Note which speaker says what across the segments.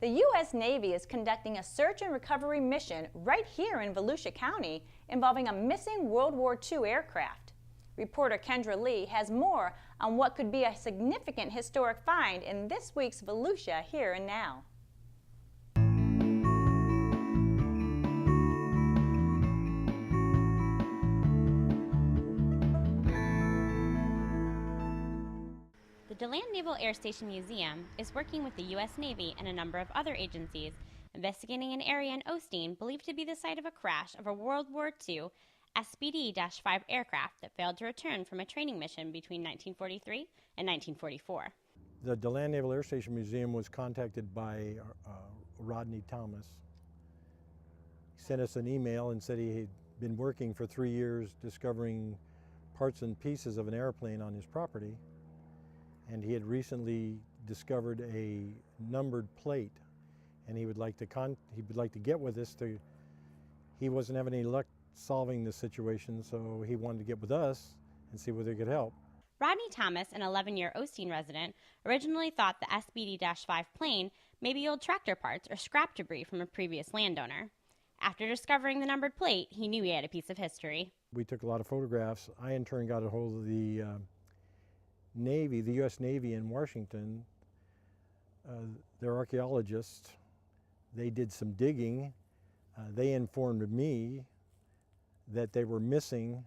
Speaker 1: The U.S. Navy is conducting a search and recovery mission right here in Volusia County involving a missing World War II aircraft. Reporter Kendra Lee has more on what could be a significant historic find in this week's Volusia Here and Now.
Speaker 2: The DeLand Naval Air Station Museum is working with the U.S. Navy and a number of other agencies investigating an area in Osteen believed to be the site of a crash of a World War II SBD-5 aircraft that failed to return from a training mission between 1943 and 1944.
Speaker 3: The DeLand Naval Air Station Museum was contacted by Rodney Thomas. He sent us an email and said he had been working for 3 years discovering parts and pieces of an airplane on his property. And he had recently discovered a numbered plate, and he would like to get with us. He wasn't having any luck solving the situation, so he wanted to get with us and see whether he could help.
Speaker 2: Rodney Thomas, an 11-year Osteen resident, originally thought the SBD-5 plane may be old tractor parts or scrap debris from a previous landowner. After discovering the numbered plate, he knew he had a piece of history.
Speaker 3: We took a lot of photographs. I in turn got a hold of the Navy, the U.S. Navy in Washington. They're archaeologists. They did some digging. They informed me that they were missing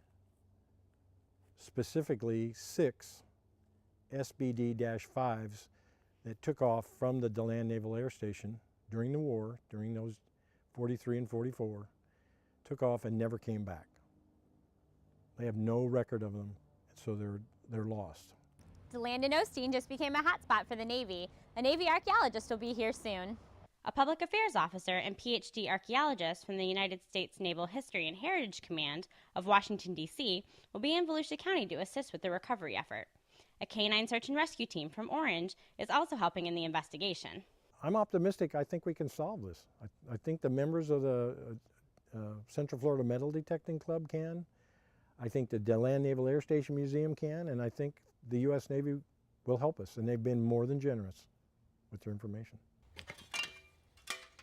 Speaker 3: specifically 6 SBD-5s that took off from the DeLand Naval Air Station during the war, during those 43 and 44, took off and never came back. They have no record of them, so they're lost.
Speaker 4: DeLand and Osteen just became a hotspot for the Navy. A Navy archaeologist will be here soon.
Speaker 2: A public affairs officer and PhD archaeologist from the United States Naval History and Heritage Command of Washington, D.C. will be in Volusia County to assist with the recovery effort. A canine search and rescue team from Orange is also helping in the investigation.
Speaker 3: I'm optimistic. I think we can solve this. I think the members of the Central Florida Metal Detecting Club can. I think the DeLand Naval Air Station Museum can, and I think the U.S. Navy will help us, and they've been more than generous with their information.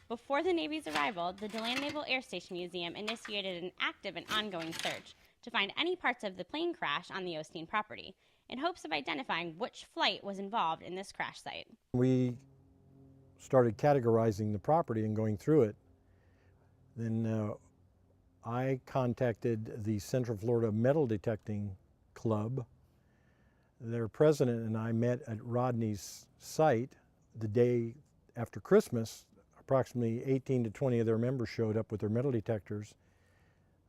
Speaker 2: Before the Navy's arrival, the DeLand Naval Air Station Museum initiated an active and ongoing search to find any parts of the plane crash on the Osteen property in hopes of identifying which flight was involved in this crash site.
Speaker 3: We started categorizing the property and going through it. Then I contacted the Central Florida Metal Detecting Club. Their president and I met at Rodney's site the day after Christmas. Approximately 18 to 20 of their members showed up with their metal detectors,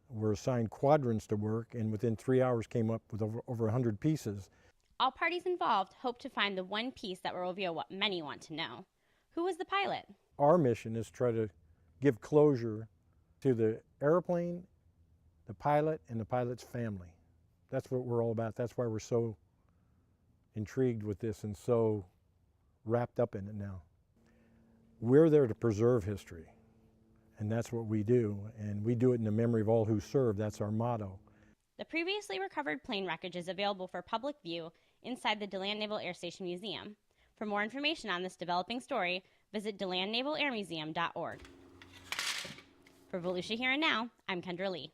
Speaker 3: were assigned quadrants to work, and within 3 hours came up with over 100 pieces.
Speaker 2: All parties involved hope to find the one piece that will reveal what many want to know. Who was the pilot?
Speaker 3: Our mission is to try to give closure to the airplane, the pilot, and the pilot's family. That's what we're all about. That's why we're so intrigued with this and so wrapped up in it now. We're there to preserve history, and that's what we do, and we do it in the memory of all who served. That's our motto.
Speaker 2: The previously recovered plane wreckage is available for public view inside the DeLand Naval Air Station Museum. For more information on this developing story, visit DeLandNavalAirMuseum.org. For Volusia Here and Now, I'm Kendra Lee.